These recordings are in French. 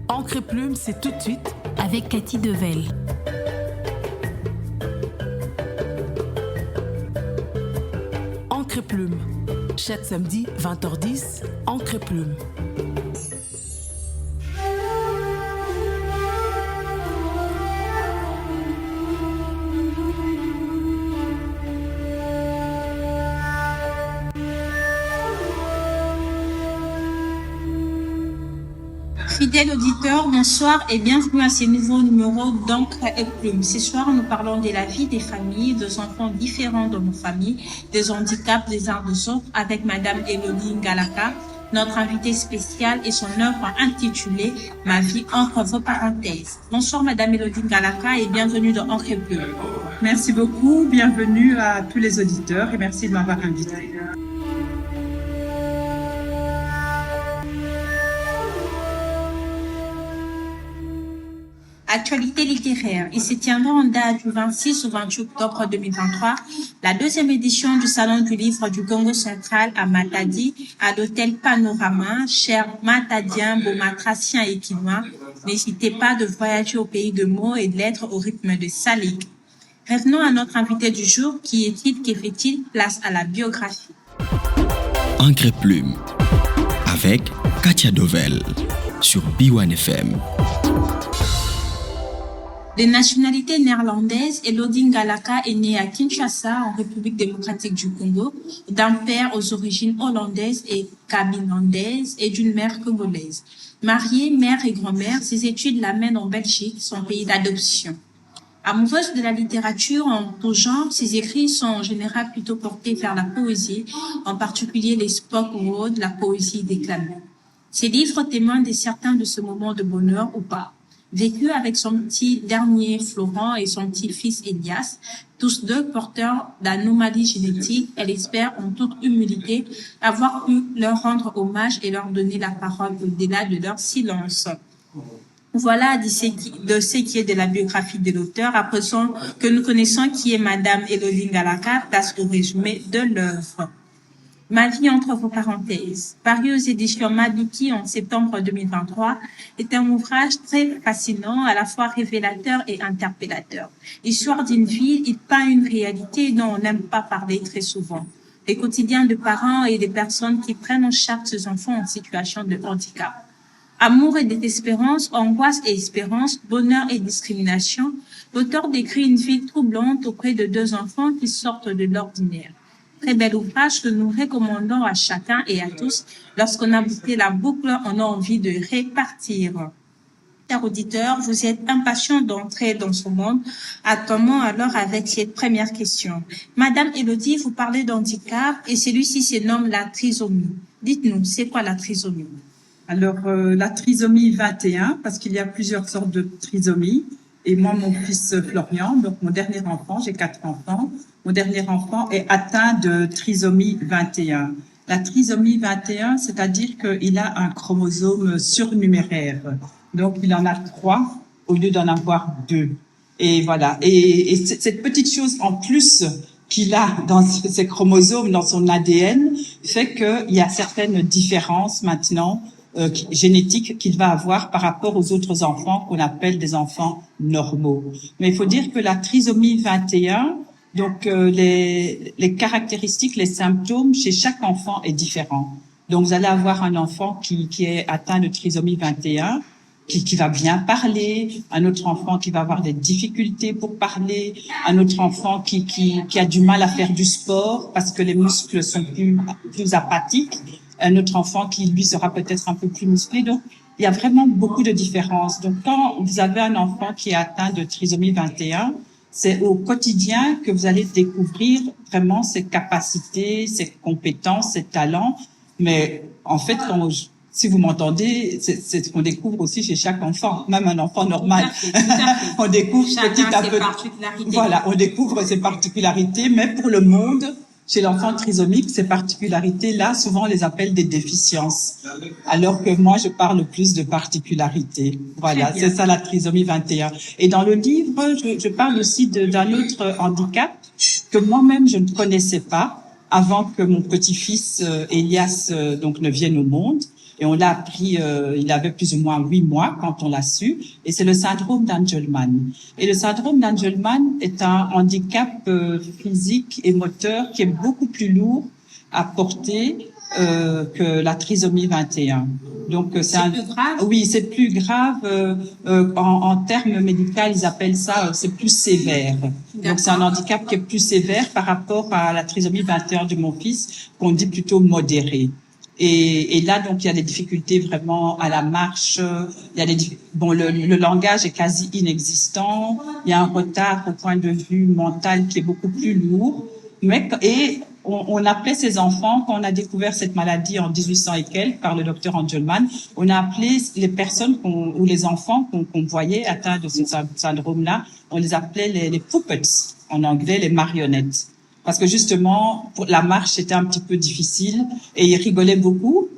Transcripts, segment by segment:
Encre et Plume, c'est tout de suite avec Cathy Devel. Encre et Plume. Chaque samedi, 20h10, Encre et Plume. Fidèles auditeurs, bonsoir et bienvenue à ce nouveau numéro d'Encre et Plume. Ce soir, nous parlons de la vie des familles, des enfants différents dans nos familles, des handicaps des uns des autres avec Madame Elodie Ngalaka, notre invitée spéciale et son œuvre intitulée « Ma vie entre vos parenthèses ». Bonsoir Madame Elodie Ngalaka et bienvenue dans Encre et Plume. Merci beaucoup, bienvenue à tous les auditeurs et merci de m'avoir invitée. Actualité littéraire. Il se tiendra en date du 26 au 28 octobre 2023 la deuxième édition du Salon du Livre du Congo central à Matadi, à l'hôtel Panorama. Chers Matadiens, Beaumatraciens et Quinois, n'hésitez pas de voyager au pays de mots et de lettres au rythme de Salik. Revenons à notre invité du jour. Qui est-il, que fait-il? Place à la biographie. Encre et Plume avec Katia Dovel sur B1FM. De nationalité néerlandaise, Elodie Ngalaka est née à Kinshasa, en République démocratique du Congo, d'un père aux origines hollandaises et cabinlandaises et d'une mère congolaise. Mariée, mère et grand-mère, ses études l'amènent en Belgique, son pays d'adoption. Amoureuse de la littérature en tout genre, ses écrits sont en général plutôt portés vers la poésie, en particulier les spoken word, la poésie déclamée. Ses livres témoignent de certains de ce moment de bonheur ou pas. Vécu avec son petit dernier Florent et son petit-fils Elias, tous deux porteurs d'anomalies génétiques, elle espère en toute humilité avoir pu leur rendre hommage et leur donner la parole au-delà de leur silence. Voilà de ce qui est de la biographie de l'auteur. À présent que nous connaissons qui est Madame Elodie Ngalaka, place au résumé de l'œuvre. Ma vie entre vos parenthèses, paru aux éditions Maduki en septembre 2023, est un ouvrage très fascinant, à la fois révélateur et interpellateur. L'histoire d'une vie, il peint une réalité dont on n'aime pas parler très souvent. Les quotidiens de parents et des personnes qui prennent en charge ces enfants en situation de handicap. Amour et désespérance, angoisse et espérance, bonheur et discrimination, l'auteur décrit une vie troublante auprès de deux enfants qui sortent de l'ordinaire. Très bel ouvrage que nous recommandons à chacun et à tous. Lorsqu'on a bouclé la boucle, on a envie de répartir. Chers auditeurs, vous êtes impatients d'entrer dans ce monde. Attendons alors avec cette première question. Madame Elodie, vous parlez d'handicap et celui-ci se nomme la trisomie. Dites-nous, c'est quoi la trisomie? Alors, la trisomie 21, parce qu'il y a plusieurs sortes de trisomie. Et moi, mon fils Florian, donc mon dernier enfant, j'ai 4 enfants, mon dernier enfant est atteint de trisomie 21. La trisomie 21, c'est-à-dire qu'il a un chromosome surnuméraire. Donc, il en a 3 au lieu d'en avoir 2. Et voilà. Et cette petite chose en plus qu'il a dans ses chromosomes, dans son ADN, fait qu'il y a certaines différences maintenant génétique qu'il va avoir par rapport aux autres enfants qu'on appelle des enfants normaux. Mais il faut dire que la trisomie 21, donc les caractéristiques, les symptômes chez chaque enfant est différent. Donc vous allez avoir un enfant qui est atteint de trisomie 21, qui va bien parler, un autre enfant qui va avoir des difficultés pour parler, un autre enfant qui a du mal à faire du sport parce que les muscles sont plus apathiques, un autre enfant qui, lui, sera peut-être un peu plus musclé. Donc, il y a vraiment beaucoup de différences. Donc, quand vous avez un enfant qui est atteint de trisomie 21, c'est au quotidien que vous allez découvrir vraiment ses capacités, ses compétences, ses talents. Mais en fait, si vous m'entendez, c'est ce qu'on découvre aussi chez chaque enfant, même un enfant normal. Tout à fait. On découvre chacun petit à ses peu. particularités. Voilà, on découvre ses particularités, mais pour le monde, Chez l'enfant trisomique, ces particularités-là, souvent on les appelle des déficiences, alors que moi je parle plus de particularités. Voilà, c'est ça la trisomie 21. Et dans le livre, je parle aussi d'un autre handicap que moi-même je ne connaissais pas avant que mon petit-fils Elias donc ne vienne au monde. Et on l'a appris, il avait plus ou moins 8 mois quand on l'a su, et c'est le syndrome d'Angelman. Et le syndrome d'Angelman est un handicap physique et moteur qui est beaucoup plus lourd à porter que la trisomie 21. Donc c'est plus grave. Oui, c'est plus grave. En termes médicaux, ils appellent ça c'est plus sévère. Donc c'est un handicap qui est plus sévère par rapport à la trisomie 21 de mon fils, qu'on dit plutôt modéré. Et là, donc, il y a des difficultés vraiment à la marche. Il y a le langage est quasi inexistant. Il y a un retard au point de vue mental qui est beaucoup plus lourd. On appelait ces enfants, quand on a découvert cette maladie en 1800 et quelques par le docteur Angelman, on a appelé les personnes ou les enfants qu'on voyait atteints de ce syndrome-là, on les appelait les puppets, en anglais, les marionnettes. Parce que justement, pour la marche, c'était un petit peu difficile et ils rigolent beaucoup.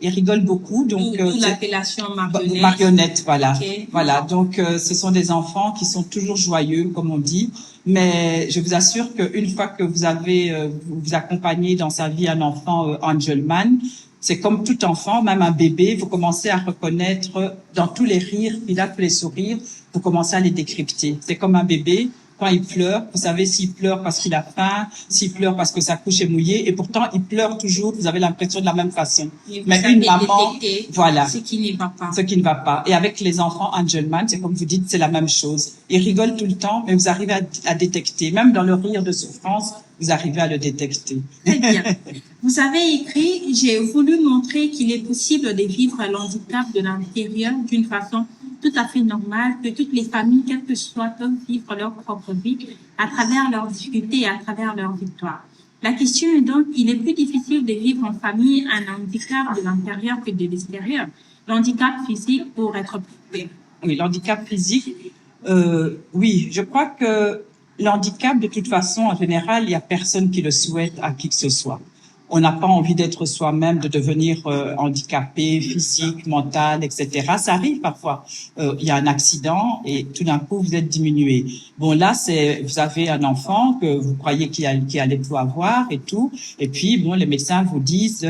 Donc d'où l'appellation marionnette. Marionnette, voilà. Okay. Voilà. Donc ce sont des enfants qui sont toujours joyeux, comme on dit. Mais je vous assure qu'une fois que vous accompagnez dans sa vie un enfant Angelman, c'est comme tout enfant, même un bébé, vous commencez à reconnaître dans tous les rires, puis là tous les sourires, vous commencez à les décrypter. C'est comme un bébé. Quand il pleure, vous savez s'il pleure parce qu'il a faim, s'il pleure parce que sa couche est mouillée, et pourtant il pleure toujours, vous avez l'impression de la même façon. Mais une maman, voilà, ce qui ne va pas. Ce qui ne va pas. Et avec les enfants Angelman, c'est comme vous dites, c'est la même chose. Ils rigolent tout le temps, mais vous arrivez à détecter. Même dans le rire de souffrance, vous arrivez à le détecter. Très bien. Vous avez écrit, j'ai voulu montrer qu'il est possible de vivre l'handicap de l'intérieur d'une façon tout à fait normale, que toutes les familles, quelles que soient, peuvent vivre leur propre vie à travers leurs difficultés et à travers leurs victoires. La question est donc, il est plus difficile de vivre en famille un handicap de l'intérieur que de l'extérieur. L'handicap physique pour être plus. Oui, l'handicap physique, oui, je crois que l'handicap, de toute façon, en général, il y a personne qui le souhaite à qui que ce soit. On n'a pas envie d'être soi-même, de devenir handicapé, physique, mental, etc. Ça arrive parfois. Il y a un accident et tout d'un coup, vous êtes diminué. Bon, là, vous avez un enfant que vous croyez qu'il allait tout avoir et tout. Et puis, bon, les médecins vous disent,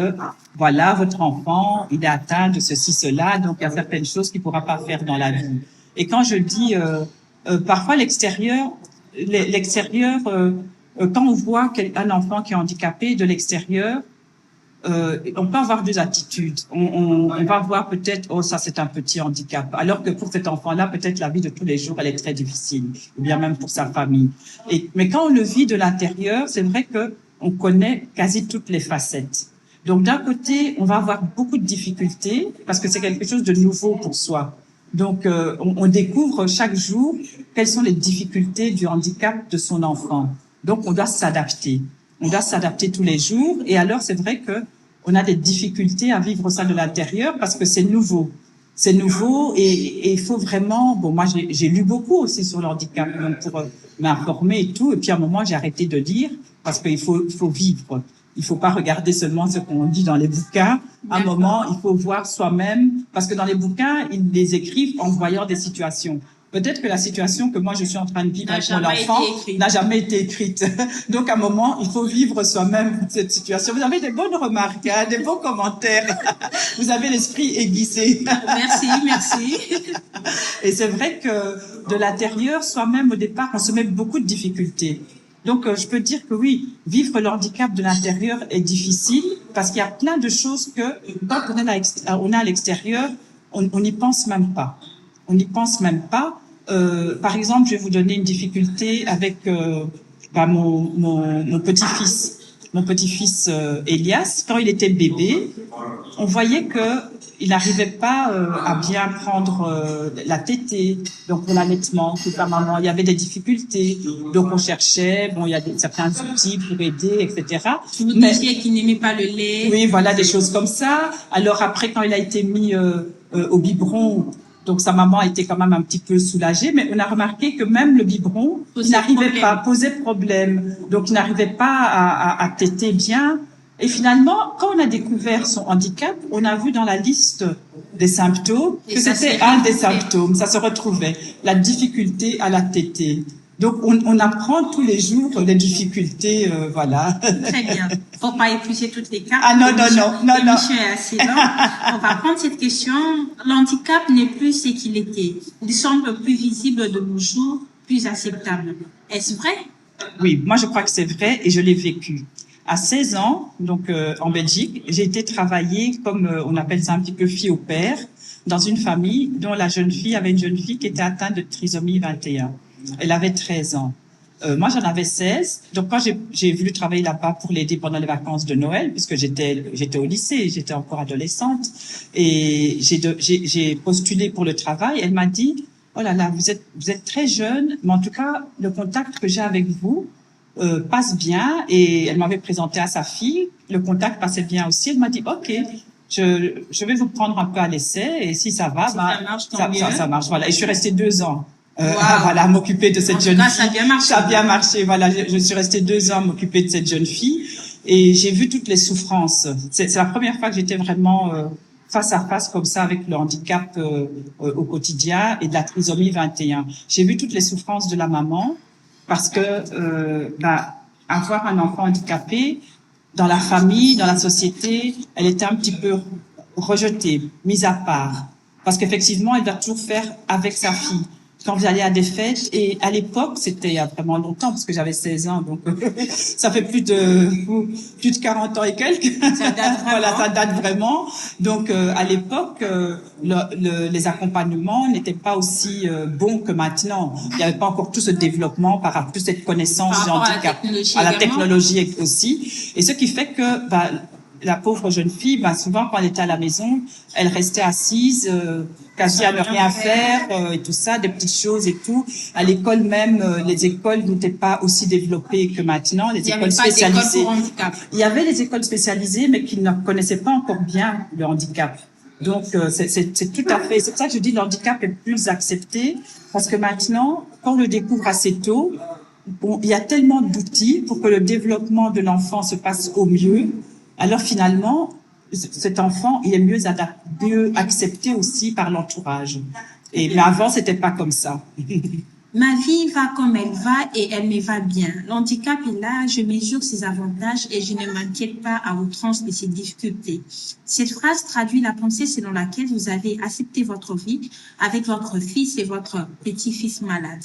voilà, votre enfant, il est atteint de ceci, cela. Donc, il y a certaines choses qu'il ne pourra pas faire dans la vie. Et quand je dis, parfois, l'extérieur, quand on voit un enfant qui est handicapé de l'extérieur, on peut avoir deux attitudes. On va voir peut-être, oh, ça c'est un petit handicap. Alors que pour cet enfant-là, peut-être la vie de tous les jours, elle est très difficile. Ou bien même pour sa famille. Mais quand on le vit de l'intérieur, c'est vrai que on connaît quasi toutes les facettes. Donc d'un côté, on va avoir beaucoup de difficultés parce que c'est quelque chose de nouveau pour soi. Donc on découvre chaque jour quelles sont les difficultés du handicap de son enfant. Donc, on doit s'adapter. On doit s'adapter tous les jours. Et alors, c'est vrai que on a des difficultés à vivre ça de l'intérieur parce que c'est nouveau. C'est nouveau et il faut vraiment... Bon, moi, j'ai lu beaucoup aussi sur le handicap donc pour m'informer et tout. Et puis, à un moment, j'ai arrêté de lire parce qu'il faut vivre. Il faut pas regarder seulement ce qu'on dit dans les bouquins. À un moment, il faut voir soi-même parce que dans les bouquins, ils les écrivent en voyant des situations. Peut-être que la situation que moi je suis en train de vivre avec mon enfant n'a jamais été écrite. Donc à un moment, il faut vivre soi-même cette situation. Vous avez des bonnes remarques, hein, des bons commentaires. Vous avez l'esprit aiguisé. Merci. Et c'est vrai que de l'intérieur, soi-même au départ, on se met beaucoup de difficultés. Donc je peux dire que oui, vivre le handicap de l'intérieur est difficile parce qu'il y a plein de choses que quand on est à l'extérieur, on n'y pense même pas. On n'y pense même pas. Par exemple, je vais vous donner une difficulté avec mon petit-fils. Mon petit-fils Elias, quand il était bébé, on voyait que il n'arrivait pas à bien prendre la tétée, donc pour l'allaitement, toute la maman, il y avait des difficultés. Donc on cherchait, bon, il y a certains outils pour aider, etc. Vous disiez qu'il n'aimait pas le lait. Oui, voilà, des choses comme ça. Alors après, quand il a été mis au biberon, Donc sa maman était quand même un petit peu soulagée, mais on a remarqué que même le biberon posait problème. Donc il n'arrivait pas à téter bien. Et finalement, quand on a découvert son handicap, on a vu dans la liste des symptômes que c'était un des symptômes. Ça se retrouvait, la difficulté à la téter. Donc on apprend tous les jours les difficultés, voilà. Très bien. Faut pas épuiser toutes les cartes. Ah non. L'émission est assez longue. On va prendre cette question. L'handicap n'est plus ce qu'il était. Il semble plus visible de nos jours, plus acceptable. Est-ce vrai? Oui, moi je crois que c'est vrai et je l'ai vécu. À 16 ans, donc en Belgique, j'ai été travailler comme on appelle ça un petit peu fille au père dans une famille dont la jeune fille avait une jeune fille qui était atteinte de trisomie 21. Elle avait 13 ans. Moi, j'en avais 16. Donc, quand j'ai voulu travailler là-bas pour l'aider pendant les vacances de Noël, puisque j'étais au lycée, j'étais encore adolescente, et j'ai postulé pour le travail. Elle m'a dit, oh là là, vous êtes très jeune, mais en tout cas, le contact que j'ai avec vous passe bien. Et elle m'avait présenté à sa fille. Le contact passait bien aussi. Elle m'a dit, OK, je vais vous prendre un peu à l'essai, et si ça va, ça marche. Voilà. Et je suis restée 2 ans. Wow. Voilà, m'occuper de cette jeune fille. Ça a bien marché. Ça a bien marché. Voilà, je suis restée 2 ans à m'occuper de cette jeune fille et j'ai vu toutes les souffrances. C'est la première fois que j'étais vraiment face à face comme ça avec le handicap au quotidien et de la trisomie 21. J'ai vu toutes les souffrances de la maman parce que avoir un enfant handicapé dans la famille, dans la société, elle était un petit peu rejetée, mise à part, parce qu'effectivement, elle doit toujours faire avec sa fille. Quand vous allez à des fêtes, et à l'époque, c'était il y a vraiment longtemps, parce que j'avais 16 ans, donc ça fait plus de 40 ans et quelques. Ça date vraiment. Voilà, ça date vraiment. Donc à l'époque, les accompagnements n'étaient pas aussi bons que maintenant. Il n'y avait pas encore tout ce développement par rapport à cette connaissance du handicap, à la technologie aussi. Et ce qui fait que la pauvre jeune fille, souvent quand elle était à la maison, elle restait assise, quasi à ne rien faire et tout ça, des petites choses et tout. À l'école même, les écoles n'étaient pas aussi développées que maintenant, les écoles spécialisées. Il y avait des écoles spécialisées, mais qui ne connaissaient pas encore bien le handicap. Donc c'est tout à fait, c'est pour ça que je dis le handicap est plus accepté, parce que maintenant, quand on le découvre assez tôt, il y a tellement d'outils pour que le développement de l'enfant se passe au mieux. Alors finalement, cet enfant, il est mieux accepté aussi par l'entourage. Mais avant, c'était pas comme ça. Ma vie va comme elle va et elle me va bien. L'handicap est là, je mesure ses avantages et je ne m'inquiète pas à outrance de ses difficultés. Cette phrase traduit la pensée selon laquelle vous avez accepté votre vie avec votre fils et votre petit-fils malade.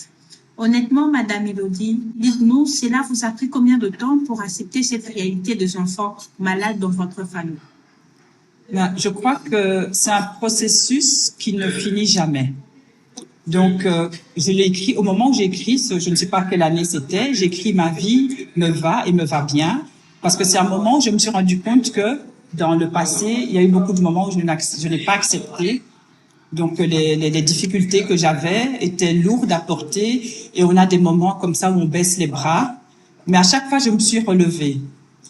Honnêtement, Madame Elodie, dites-nous, cela vous a pris combien de temps pour accepter cette réalité des enfants malades dans votre famille? Je crois que c'est un processus qui ne finit jamais. Donc, je l'ai écrit, au moment où j'ai écrit, je ne sais pas quelle année c'était, j'ai écrit ma vie me va et me va bien, parce que c'est un moment où je me suis rendu compte que dans le passé, il y a eu beaucoup de moments où je n'ai pas accepté. Donc les difficultés que j'avais étaient lourdes à porter et on a des moments comme ça où on baisse les bras. Mais à chaque fois, je me suis relevée.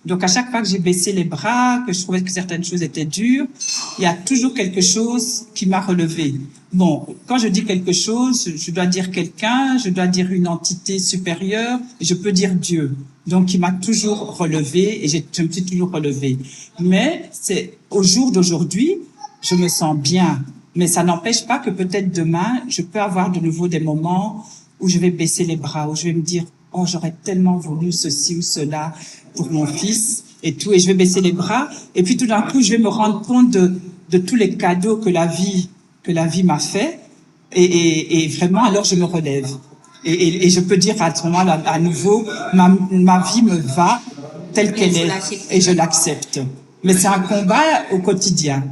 Donc à chaque fois que j'ai baissé les bras, que je trouvais que certaines choses étaient dures, il y a toujours quelque chose qui m'a relevée. Bon, quand je dis quelque chose, je dois dire quelqu'un, je dois dire une entité supérieure, et je peux dire Dieu. Donc il m'a toujours relevée et je me suis toujours relevée. Mais c'est au jour d'aujourd'hui, je me sens bien. Mais ça n'empêche pas que peut-être demain, je peux avoir de nouveau des moments où je vais baisser les bras, où je vais me dire, oh, j'aurais tellement voulu ceci ou cela pour mon fils et tout, et je vais baisser les bras. Et puis tout d'un coup, je vais me rendre compte de tous les cadeaux que la vie m'a fait. Et vraiment, alors je me relève. Et je peux dire à ce moment-là, à nouveau, ma vie me va telle qu'elle est et je l'accepte. Mais c'est un combat au quotidien.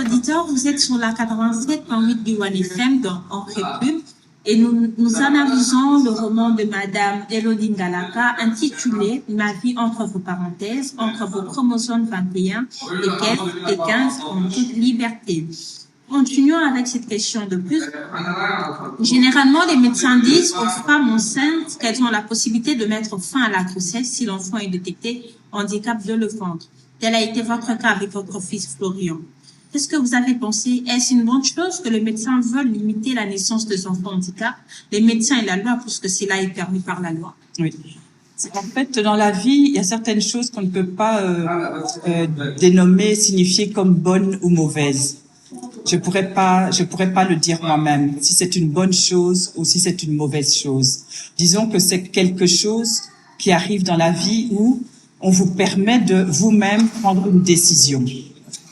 auditeurs, vous êtes sur la 87.8 du One FM dans Ancré Plume et nous analysons le roman de Madame Elodie Ngalaka intitulé Ma vie entre vos parenthèses, entre vos chromosomes 21 et 15 en toute liberté. Continuons avec cette question de plus. Généralement, les médecins disent aux femmes enceintes qu'elles ont la possibilité de mettre fin à la grossesse si l'enfant est détecté handicap de le ventre. Tel a été votre cas avec votre fils Florian. Qu'est-ce que vous avez pensé? Est-ce une bonne chose que les médecins veulent limiter la naissance des enfants handicap? Les médecins et la loi, puisque cela est permis par la loi. Oui. En fait, dans la vie, il y a certaines choses qu'on ne peut pas dénommer, signifier comme bonnes ou mauvaises. Je pourrais pas le dire moi-même si c'est une bonne chose ou si c'est une mauvaise chose. Disons que c'est quelque chose qui arrive dans la vie où on vous permet de vous-même prendre une décision.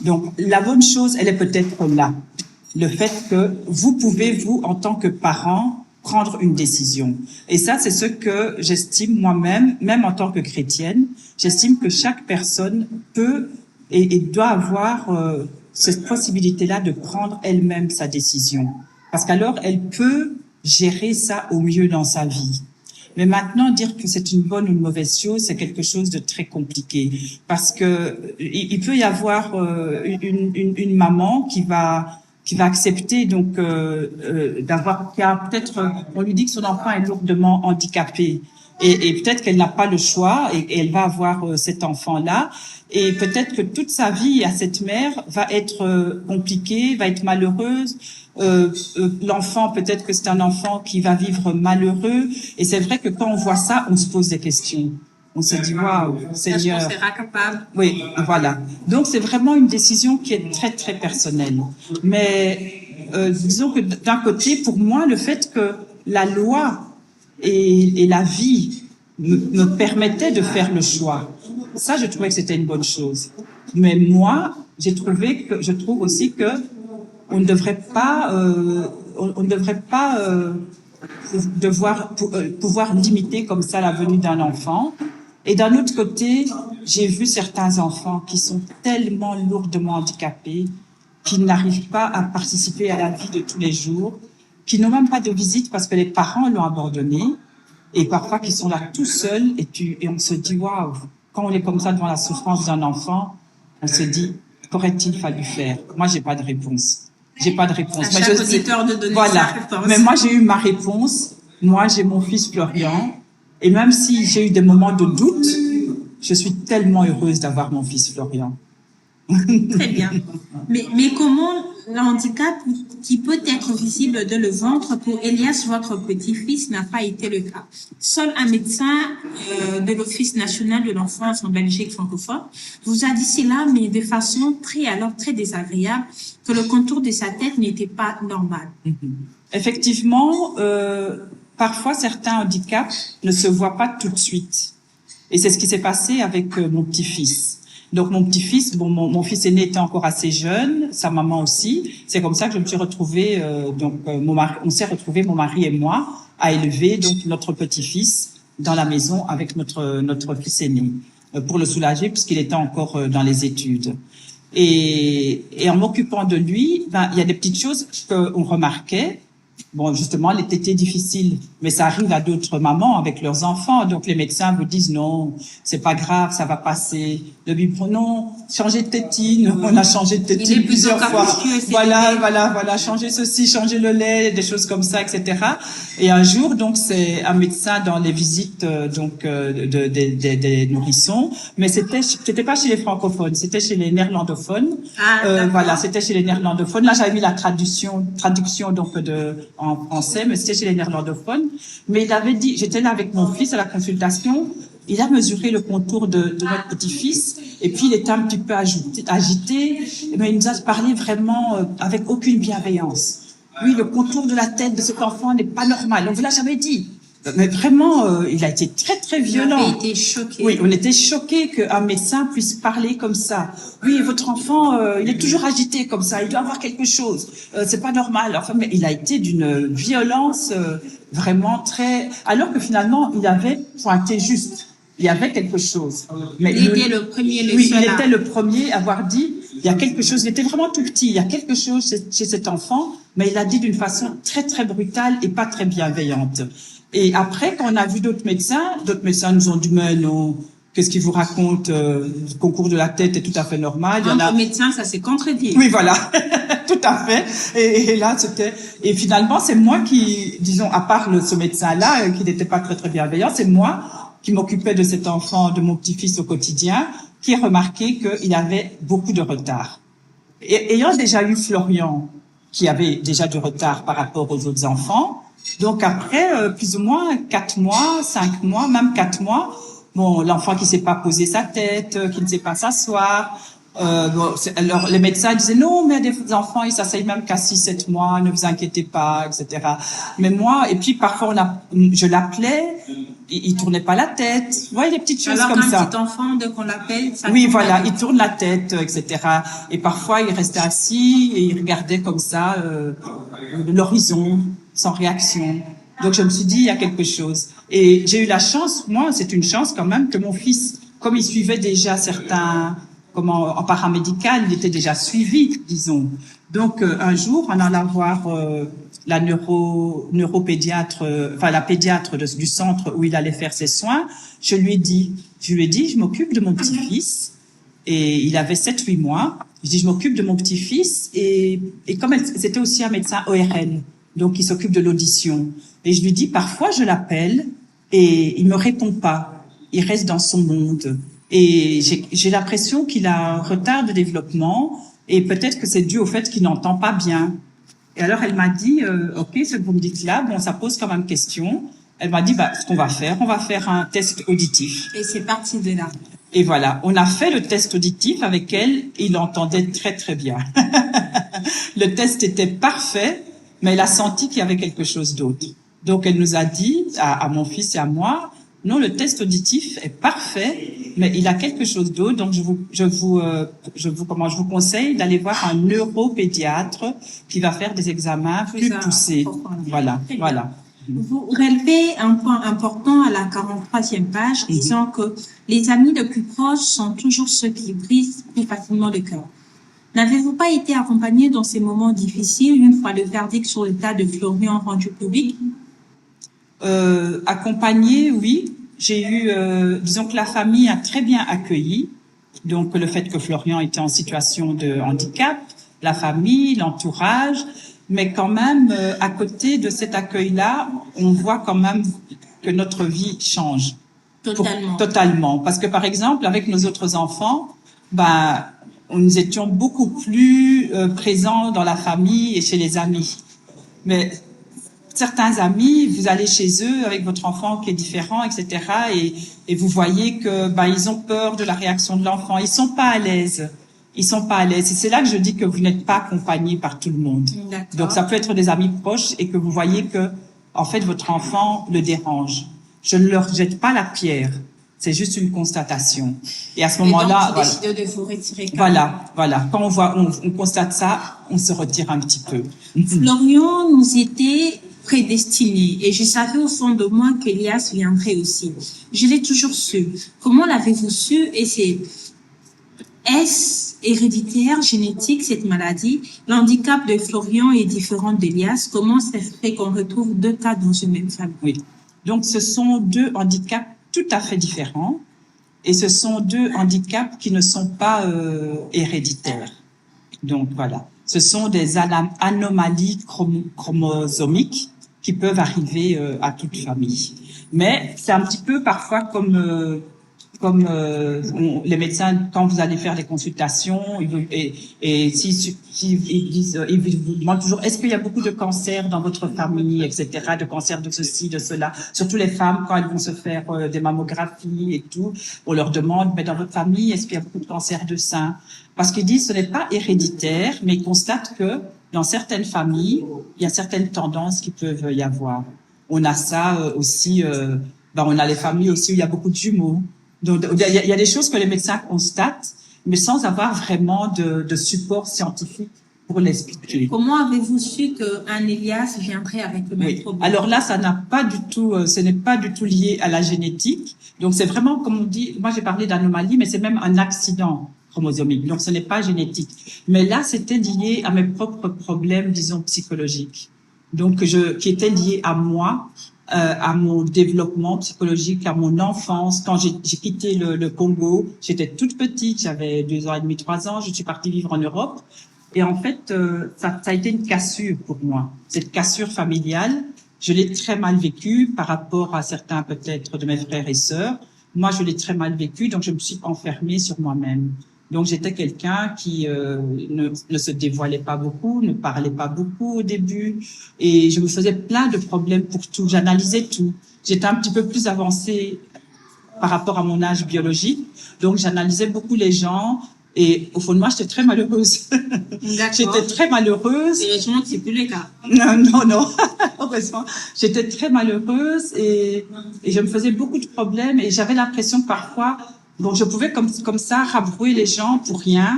Donc, la bonne chose, elle est peut-être là. Le fait que vous pouvez, vous, en tant que parent, prendre une décision. Et ça, c'est ce que j'estime moi-même, même en tant que chrétienne, j'estime que chaque personne peut et doit avoir cette possibilité-là de prendre elle-même sa décision. Parce qu'alors, elle peut gérer ça au mieux dans sa vie. Mais maintenant, dire que c'est une bonne ou une mauvaise chose, c'est quelque chose de très compliqué. Parce que il peut y avoir une maman qui va accepter donc qui a peut-être, on lui dit que son enfant est lourdement handicapé. Et peut-être qu'elle n'a pas le choix et elle va avoir cet enfant-là. Et peut-être que toute sa vie à cette mère va être compliquée, va être malheureuse. L'enfant, peut-être que c'est un enfant qui va vivre malheureux. Et c'est vrai que quand on voit ça, on se pose des questions. On se dit, waouh, Seigneur. Est-ce qu'on sera capable? Oui, voilà. Donc c'est vraiment une décision qui est très, très personnelle. Mais disons que d'un côté, pour moi, le fait que la loi et la vie me permettaient de faire le choix, ça, je trouvais que c'était une bonne chose. Mais moi, je trouve aussi que on ne devrait pas pouvoir limiter comme ça la venue d'un enfant. Et d'un autre côté, j'ai vu certains enfants qui sont tellement lourdement handicapés qu'ils n'arrivent pas à participer à la vie de tous les jours, qui n'ont même pas de visite parce que les parents l'ont abandonné, et parfois qui sont là tout seuls, et on se dit, waouh, quand on est comme ça devant la souffrance d'un enfant, on se dit, qu'aurait-il fallu faire? Moi, j'ai pas de réponse. J'ai pas de réponse. À chaque auditeur de donner sa réponse. Mais moi, j'ai eu ma réponse. Moi, j'ai mon fils Florian. Et même si j'ai eu des moments de doute, je suis tellement heureuse d'avoir mon fils Florian. Très bien. Mais comment le handicap qui peut être visible de le ventre pour Elias, votre petit-fils, n'a pas été le cas? Seul un médecin de l'Office national de l'enfance en Belgique francophone vous a dit cela, mais de façon très désagréable, que le contour de sa tête n'était pas normal. Effectivement, parfois certains handicaps ne se voient pas tout de suite. Et c'est ce qui s'est passé avec mon petit-fils. Donc mon petit-fils, mon fils aîné était encore assez jeune, sa maman aussi. C'est comme ça que je me suis retrouvée, on s'est retrouvés, mon mari et moi, à élever donc notre petit-fils dans la maison avec notre fils aîné, pour le soulager puisqu'il était encore dans les études. Et en m'occupant de lui, il y a des petites choses qu'on remarquait. Bon, justement, les tétés difficiles, mais ça arrive à d'autres mamans avec leurs enfants. Donc, les médecins vous disent non, c'est pas grave, ça va passer. Le biberon, non, changez de tétine. On a changé de tétine plusieurs fois. Voilà, changer ceci, changer le lait, des choses comme ça, etc. Et un jour, donc, c'est un médecin dans les visites, des nourrissons, mais c'était pas chez les francophones, c'était chez les néerlandophones. Voilà, c'était chez les néerlandophones. Là, j'avais mis la traduction, donc, en français, mais c'était chez les néerlandophones. Mais il avait dit, j'étais là avec mon fils à la consultation, il a mesuré le contour de notre petit-fils, et puis il était un petit peu agité, mais il nous a parlé vraiment avec aucune bienveillance. Oui, le contour de la tête de cet enfant n'est pas normal, on vous l'a jamais dit. Mais vraiment, il a été très, très violent. On a été choqués. Oui, on était choqués qu'un médecin puisse parler comme ça. Oui, votre enfant, il est toujours agité comme ça, il doit avoir quelque chose. C'est pas normal. Enfin, mais il a été d'une violence vraiment très... Alors que finalement, il avait pointé juste. Il y avait quelque chose. Mais il était le premier, il était le premier à avoir dit, il y a quelque chose, il était vraiment tout petit, il y a quelque chose chez cet enfant, mais il a dit d'une façon très, très brutale et pas très bienveillante. Et après, quand on a vu d'autres médecins nous ont dit, mais non, qu'est-ce qu'ils vous racontent, le concours de la tête est tout à fait normal. Il y en a... Entre médecins, ça s'est contredit. Oui, voilà, tout à fait. Et là, et finalement, c'est moi qui, disons, à part ce médecin-là, qui n'était pas très, très bienveillant, c'est moi qui m'occupais de cet enfant, de mon petit-fils au quotidien, qui ai remarqué qu'il avait beaucoup de retard. Et ayant déjà eu Florian, qui avait déjà du retard par rapport aux autres enfants, donc après, plus ou moins 4 mois, 5 mois, même 4 mois, bon, l'enfant qui sait pas poser sa tête, qui ne sait pas s'asseoir, alors les médecins disaient non, mais des enfants ils s'asseyent même qu'à 6-7 mois, ne vous inquiétez pas, etc. Mais moi, et puis parfois je l'appelais, il tournait pas la tête, vous voyez des petites choses alors, comme ça. Alors un petit enfant, dès qu'on l'appelle, ça oui, voilà, il tourne la tête, etc. Et parfois il restait assis et il regardait comme ça l'horizon sans réaction. Donc je me suis dit il y a quelque chose. Et j'ai eu la chance, moi c'est une chance quand même que mon fils, comme il suivait déjà certains, en paramédical, il était déjà suivi, disons. Donc un jour, en allant voir la neuropédiatre, enfin la pédiatre du centre où il allait faire ses soins, je lui ai dit, je m'occupe de mon petit-fils et il avait 7-8 mois. Je dis, je m'occupe de mon petit-fils et comme c'était aussi un médecin ORL, donc il s'occupe de l'audition. Et je lui dis, parfois je l'appelle et il me répond pas. Il reste dans son monde. Et j'ai l'impression qu'il a un retard de développement et peut-être que c'est dû au fait qu'il n'entend pas bien. Et alors elle m'a dit, ok, ce que vous me dites là, bon, ça pose quand même question. Elle m'a dit, ce qu'on va faire, on va faire un test auditif. Et c'est parti de là. Et voilà, on a fait le test auditif avec elle et il entendait très très bien. Le test était parfait, mais elle a senti qu'il y avait quelque chose d'autre. Donc elle nous a dit, à mon fils et à moi, non, le test auditif est parfait, mais il a quelque chose d'autre. Donc je vous conseille d'aller voir un neuropédiatre qui va faire des examens plus poussés. Voilà. Vous relevez un point important à la 43e page, disant que les amis les plus proches sont toujours ceux qui brisent plus facilement le cœur. N'avez-vous pas été accompagné dans ces moments difficiles une fois le verdict sur l'état de Florian rendu public? Accompagné, oui. J'ai eu, disons que la famille a très bien accueilli. Donc le fait que Florian était en situation de handicap, la famille, l'entourage, mais quand même à côté de cet accueil-là, on voit quand même que notre vie change. Totalement. Parce que par exemple, avec nos autres enfants, nous étions beaucoup plus présents dans la famille et chez les amis. Mais certains amis, vous allez chez eux avec votre enfant qui est différent, etc. Et vous voyez que ils ont peur de la réaction de l'enfant. Ils sont pas à l'aise. Et c'est là que je dis que vous n'êtes pas accompagné par tout le monde. Donc ça peut être des amis proches et que vous voyez que en fait votre enfant le dérange. Je ne leur jette pas la pierre. C'est juste une constatation. Et à ce moment-là, donc, vous décidez de vous retirer. Voilà. Quand on constate ça, on se retire un petit peu. Florian nous était prédestiné et je savais au fond de moi qu'Elias viendrait aussi. Je l'ai toujours su. Comment l'avez-vous su? Et est-ce héréditaire, génétique, cette maladie? L'handicap de Florian est différent d'Elias. Comment ça fait qu'on retrouve 2 cas dans une même famille? Oui. Donc, ce sont 2 handicaps tout à fait différents et ce sont 2 handicaps qui ne sont pas héréditaires. Donc, voilà. Ce sont des anomalies chromosomiques qui peuvent arriver à toute famille. Mais c'est un petit peu parfois comme les médecins, quand vous allez faire des consultations, ils vous demandent toujours, est-ce qu'il y a beaucoup de cancers dans votre famille, etc., de cancers de ceci, de cela. Surtout les femmes, quand elles vont se faire des mammographies et tout, on leur demande, mais dans votre famille, est-ce qu'il y a beaucoup de cancers de sein? Parce qu'ils disent, ce n'est pas héréditaire, mais ils constatent que dans certaines familles, il y a certaines tendances qui peuvent y avoir. On a ça aussi, on a les familles aussi où il y a beaucoup de jumeaux. Donc, il y a des choses que les médecins constatent, mais sans avoir vraiment de support scientifique pour l'expliquer. Comment avez-vous su qu'un Elias viendrait avec le même problème? Alors là, ce n'est pas du tout lié à la génétique. Donc c'est vraiment, comme on dit, moi j'ai parlé d'anomalie, mais c'est même un accident chromosomique. Donc, ce n'est pas génétique. Mais là, c'était lié à mes propres problèmes, disons, psychologiques. Donc, qui étaient liés à moi, à mon développement psychologique, à mon enfance. Quand j'ai quitté le Congo, j'étais toute petite, j'avais 2 ans et demi, 3 ans, je suis partie vivre en Europe. Et en fait, ça a été une cassure pour moi. Cette cassure familiale, je l'ai très mal vécue par rapport à certains peut-être de mes frères et sœurs. Moi, je l'ai très mal vécue, donc je me suis enfermée sur moi-même. Donc, j'étais quelqu'un qui ne se dévoilait pas beaucoup, ne parlait pas beaucoup au début, et je me faisais plein de problèmes pour tout. J'analysais tout. J'étais un petit peu plus avancée par rapport à mon âge biologique, donc j'analysais beaucoup les gens. Et au fond de moi, j'étais très malheureuse. J'étais très malheureuse. Et heureusement que c'est plus le cas. Non. Heureusement. J'étais très malheureuse et je me faisais beaucoup de problèmes et j'avais l'impression que parfois, bon, je pouvais comme ça rabrouer les gens pour rien.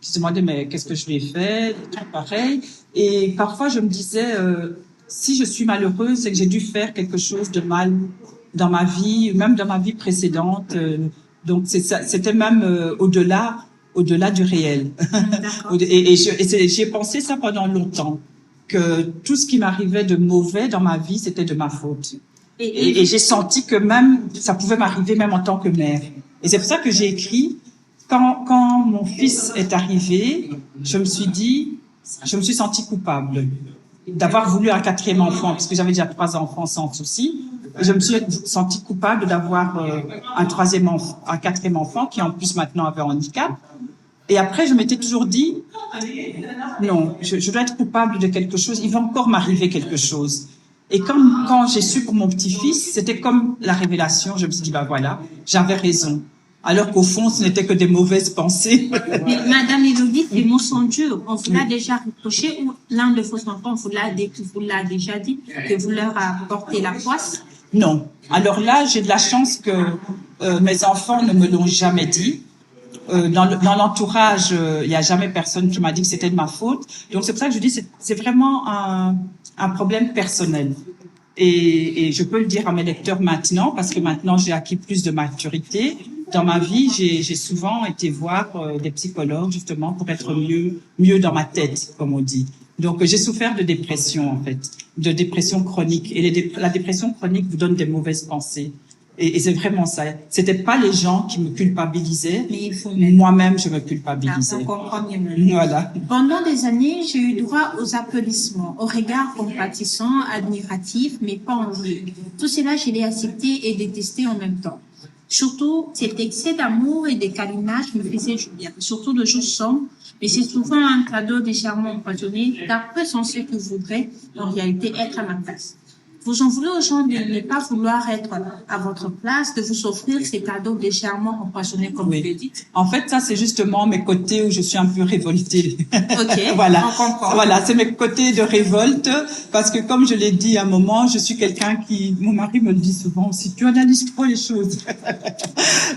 Je me demandais, mais qu'est-ce que je lui ai fait? Des trucs pareils. Et parfois, je me disais, si je suis malheureuse, c'est que j'ai dû faire quelque chose de mal dans ma vie, même dans ma vie précédente. Donc, c'était même au-delà du réel. Et j'y ai pensé ça pendant longtemps, que tout ce qui m'arrivait de mauvais dans ma vie, c'était de ma faute. Et j'ai senti que même, ça pouvait m'arriver même en tant que mère. Et c'est pour ça que j'ai écrit, quand mon fils est arrivé, je me suis sentie coupable d'avoir voulu un 4e enfant, parce que j'avais déjà 3 enfants sans souci. Je me suis sentie coupable d'avoir un 4e enfant qui en plus maintenant avait un handicap. Et après, je m'étais toujours dit, non, je dois être coupable de quelque chose, il va encore m'arriver quelque chose. Et quand j'ai su pour mon petit-fils, c'était comme la révélation, je me suis dit, bah voilà, j'avais raison. Alors qu'au fond, ce n'était que des mauvaises pensées. Mais Madame Elodie, les mots sont durs. On vous l'a déjà reproché ou l'un de vos enfants vous l'a déjà dit que vous leur apportez la poisse? Non. Alors là, j'ai de la chance que mes enfants ne me l'ont jamais dit. Dans l'entourage, il n'y a jamais personne qui m'a dit que c'était de ma faute. Donc c'est pour ça que je dis c'est vraiment un problème personnel. Et je peux le dire à mes lecteurs maintenant, parce que maintenant j'ai acquis plus de maturité. Dans ma vie, j'ai souvent été voir des psychologues justement pour être mieux dans ma tête, comme on dit. Donc j'ai souffert de dépression en fait, de dépression chronique. Et la dépression chronique vous donne des mauvaises pensées. Et c'est vraiment ça. C'était pas les gens qui me culpabilisaient, mais moi-même je me culpabilisais. Voilà. Pendant des années, j'ai eu droit aux applaudissements, aux regards compatissants, admiratifs, mais pas envieux. Tout cela, je l'ai accepté et détesté en même temps. Surtout, cet excès d'amour et de câlinage me faisait du bien. Surtout de jours sombres, mais c'est souvent un cadeau légèrement empoisonné, car peu sont ceux qui voudraient en réalité être à ma place. Vous en voulez aux gens de ne pas vouloir être à votre place, de vous offrir ces cadeaux légèrement empoisonnés, comme vous le dites? En fait, ça, c'est justement mes côtés où je suis un peu révoltée. Ok, voilà. on comprend. Voilà, c'est mes côtés de révolte, parce que comme je l'ai dit à un moment, je suis quelqu'un mon mari me le dit souvent aussi, tu analyses trop les choses.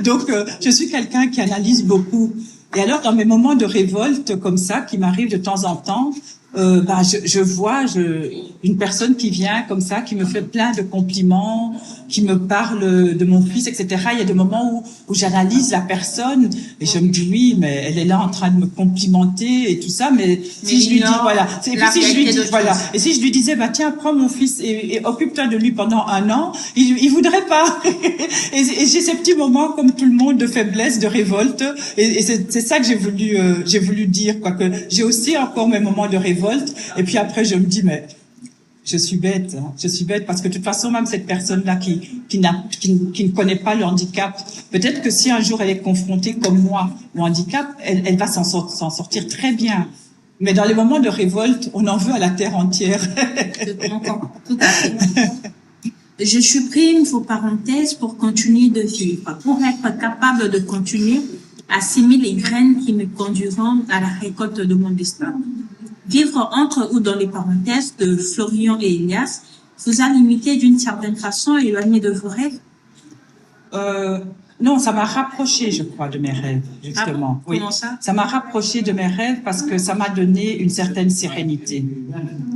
Donc, je suis quelqu'un qui analyse beaucoup. Et alors, dans mes moments de révolte comme ça, qui m'arrivent de temps en temps, je vois une personne qui vient comme ça, qui me fait plein de compliments, qui me parle de mon fils, etc. Il y a des moments où j'analyse la personne et je me dis oui, mais elle est là en train de me complimenter et tout ça, mais si je lui dis voilà, et si je lui disais bah tiens, prends mon fils et occupe-toi de lui pendant 1 an, il voudrait pas. et j'ai ces petits moments comme tout le monde de faiblesse, de révolte, et c'est ça que j'ai voulu dire, quoi, que j'ai aussi encore mes moments de révolte. Et puis après, je me dis, mais je suis bête parce que de toute façon, même cette personne-là qui ne connaît pas le handicap, peut-être que si un jour elle est confrontée comme moi au handicap, elle va s'en sortir très bien. Mais dans les moments de révolte, on en veut à la terre entière. Tout à fait. Je supprime vos parenthèses pour continuer de vivre, pour être capable de continuer à s'aimer les graines qui me conduiront à la récolte de mon destin. Vivre entre ou dans les parenthèses de Florian et Elias vous a limité d'une certaine façon, éloigné de vos rêves? Non, ça m'a rapproché, je crois, de mes rêves, justement. Ah, comment ça? Ça m'a rapproché de mes rêves parce que ça m'a donné une certaine sérénité.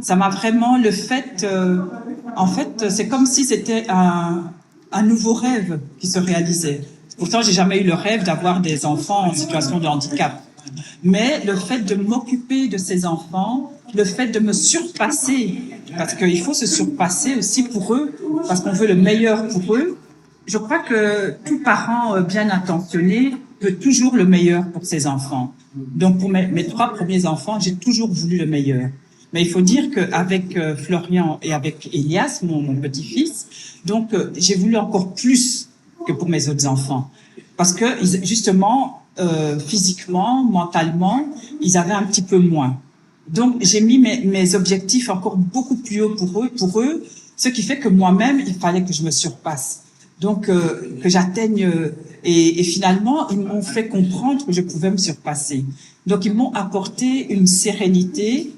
Ça m'a vraiment le fait, en fait, c'est comme si c'était un nouveau rêve qui se réalisait. Pourtant, j'ai jamais eu le rêve d'avoir des enfants en situation de handicap. Mais le fait de m'occuper de ces enfants, le fait de me surpasser, parce qu'il faut se surpasser aussi pour eux, parce qu'on veut le meilleur pour eux. Je crois que tout parent bien intentionné veut toujours le meilleur pour ses enfants. Donc pour mes 3 premiers enfants, j'ai toujours voulu le meilleur. Mais il faut dire qu'avec Florian et avec Elias, mon petit-fils, donc j'ai voulu encore plus que pour mes autres enfants. Parce que justement, physiquement, mentalement, ils avaient un petit peu moins. Donc j'ai mis mes objectifs encore beaucoup plus haut pour eux, ce qui fait que moi-même, il fallait que je me surpasse. Donc que j'atteigne et finalement ils m'ont fait comprendre que je pouvais me surpasser. Donc ils m'ont apporté une sérénité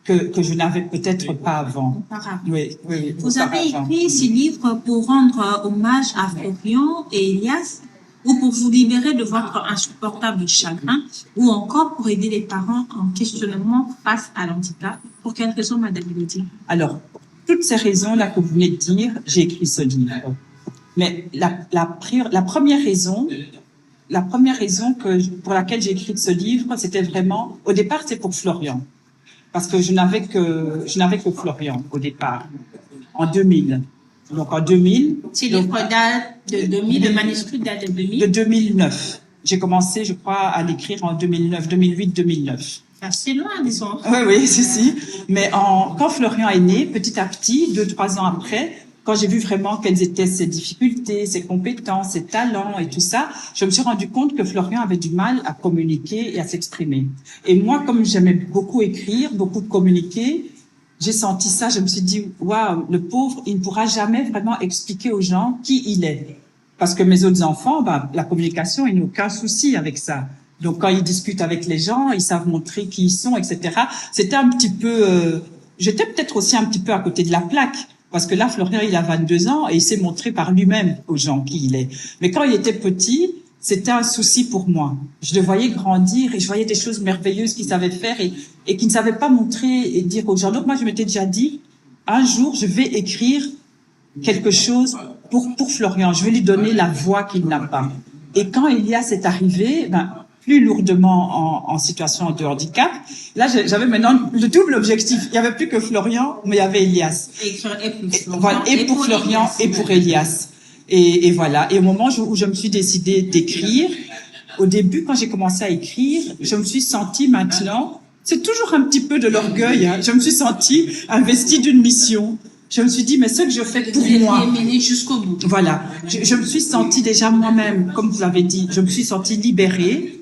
que je n'avais peut-être pas avant. Oui. Vous avez écrit ce livre pour rendre hommage à Florian et Elias, ou pour vous libérer de votre insupportable chagrin, ou encore pour aider les parents en questionnement face à l'handicap. Pour quelles raisons, Madame Elodie? Alors, pour toutes ces raisons-là que vous venez de dire, j'ai écrit ce livre. Mais la première raison pour laquelle j'ai écrit ce livre, c'était vraiment, au départ, c'est pour Florian. Parce que je n'avais que Florian au départ, en 2000. Donc en 2000. C'est le date de 2000, le manuscrit date de 2000. De 2009. J'ai commencé, je crois, à l'écrire en 2008-2009. C'est loin, disons. Oui, si. Mais quand Florian est né, petit à petit, 2-3 ans après, quand j'ai vu vraiment quelles étaient ses difficultés, ses compétences, ses talents et tout ça, je me suis rendu compte que Florian avait du mal à communiquer et à s'exprimer. Et moi, comme j'aimais beaucoup écrire, beaucoup communiquer, j'ai senti ça, je me suis dit, waouh, le pauvre, il ne pourra jamais vraiment expliquer aux gens qui il est. Parce que mes autres enfants, la communication, ils n'ont aucun souci avec ça. Donc, quand ils discutent avec les gens, ils savent montrer qui ils sont, etc. C'était un petit peu, j'étais peut-être aussi un petit peu à côté de la plaque. Parce que là, Florian, il a 22 ans et il s'est montré par lui-même aux gens qui il est. Mais quand il était petit, c'était un souci pour moi. Je le voyais grandir et je voyais des choses merveilleuses qu'il savait faire et qu'il ne savait pas montrer et dire aux gens. Donc moi, je m'étais déjà dit, un jour, je vais écrire quelque chose pour Florian. Je vais lui donner la voix qu'il n'a pas. Et quand Elias est arrivé, plus lourdement en situation de handicap, là, j'avais maintenant le double objectif. Il n'y avait plus que Florian, mais il y avait Elias. Et pour Florian et pour Elias. Et voilà. Et au moment où je me suis décidée d'écrire, au début, quand j'ai commencé à écrire, je me suis sentie maintenant, c'est toujours un petit peu de l'orgueil, hein, je me suis sentie investie d'une mission. Je me suis dit, mais ce que je fais pour moi. Jusqu'au bout. Voilà. Je me suis sentie déjà moi-même, comme vous l'avez dit, je me suis sentie libérée.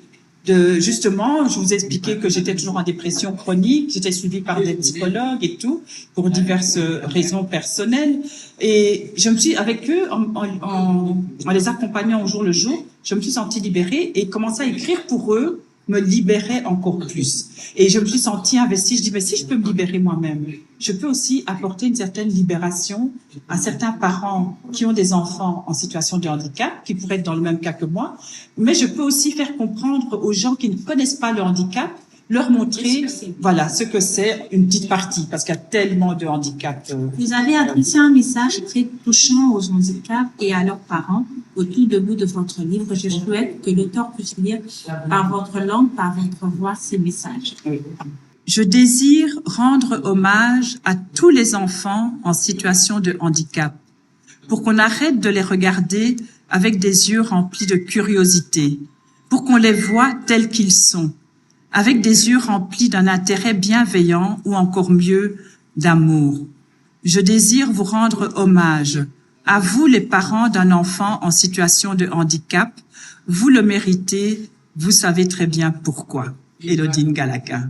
Justement, je vous ai expliqué que j'étais toujours en dépression chronique, j'étais suivie par des psychologues et tout, pour diverses raisons personnelles. Et je me suis, avec eux, en les accompagnant au jour le jour, je me suis sentie libérée et commençais à écrire pour eux, me libérer encore plus. Et je me suis sentie investie. Je dis, mais si je peux me libérer moi-même, je peux aussi apporter une certaine libération à certains parents qui ont des enfants en situation de handicap, qui pourraient être dans le même cas que moi. Mais je peux aussi faire comprendre aux gens qui ne connaissent pas le handicap, leur montrer, voilà, ce que c'est une petite partie, parce qu'il y a tellement de handicaps. Vous avez adressé un message très touchant aux handicaps et à leurs parents au tout début de votre livre. Je souhaite que l'auteur puisse lire par votre langue, par votre voix, ces messages. Je désire rendre hommage à tous les enfants en situation de handicap, pour qu'on arrête de les regarder avec des yeux remplis de curiosité, pour qu'on les voie tels qu'ils sont, avec des yeux remplis d'un intérêt bienveillant ou encore mieux, d'amour. Je désire vous rendre hommage, à vous les parents d'un enfant en situation de handicap. Vous le méritez, vous savez très bien pourquoi. Elodie Ngalaka.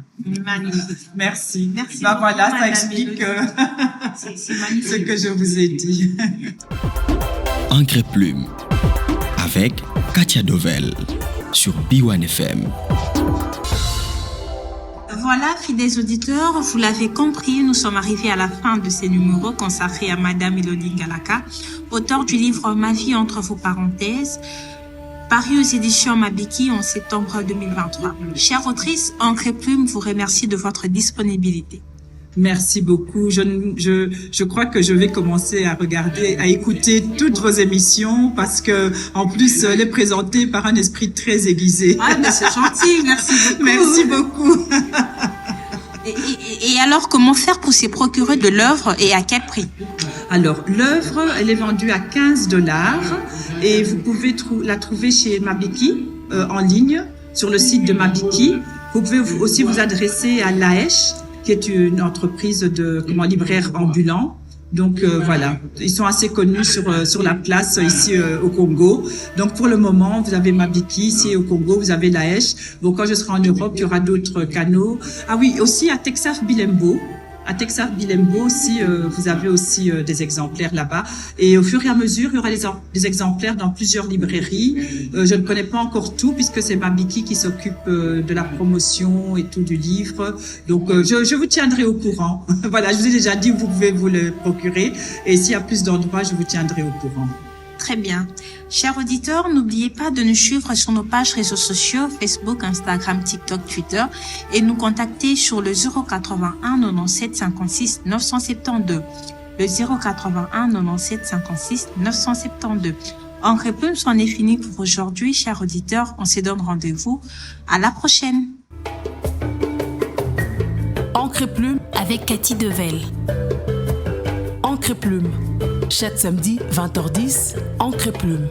Magnifique. Merci. Merci. Voilà, ça explique ce que je vous ai dit. Encre et Plume avec Katia Dovel sur B1FM. Voilà, fidèles auditeurs, vous l'avez compris, nous sommes arrivés à la fin de ces numéros consacrés à Madame Elodie Ngalaka, auteure du livre Ma vie entre vos parenthèses, paru aux éditions Mabiki en septembre 2023. Chère autrice, Encre et Plume vous remercie de votre disponibilité. Merci beaucoup. Je crois que je vais commencer à regarder, à écouter toutes vos émissions parce que, en plus, les présenter par un esprit très aiguisé. Ah, mais c'est gentil, merci beaucoup. Merci beaucoup. Et alors, comment faire pour se procurer de l'œuvre et à quel prix? Alors, l'œuvre, elle est vendue à $15 et vous pouvez la trouver chez Mabiki en ligne sur le site de Mabiki. Vous pouvez aussi vous adresser à l'AESH, qui est une entreprise de libraire ambulant. Donc voilà, ils sont assez connus sur la place ici au Congo. Donc pour le moment, vous avez Mabiki ici au Congo, vous avez l'AESH. Donc quand je serai en Europe, il y aura d'autres canaux. Ah oui, aussi à Texas Bilembo. À Texas Bilembo aussi, vous avez aussi des exemplaires là-bas. Et au fur et à mesure, il y aura des exemplaires dans plusieurs librairies. Je ne connais pas encore tout puisque c'est Mabiki qui s'occupe de la promotion et tout du livre. Donc je vous tiendrai au courant. Voilà, je vous ai déjà dit où vous pouvez vous le procurer. Et s'il y a plus d'endroits, je vous tiendrai au courant. Très bien. Chers auditeurs, n'oubliez pas de nous suivre sur nos pages réseaux sociaux, Facebook, Instagram, TikTok, Twitter et nous contacter sur le 081 97 56 972. Le 081 97 56 972. Encre Plume, c'en est fini pour aujourd'hui, chers auditeurs. On se donne rendez-vous. À la prochaine. Encre Plume avec Cathy Devel. Encre Plume. Chaque samedi, 20h10, Encre Plume.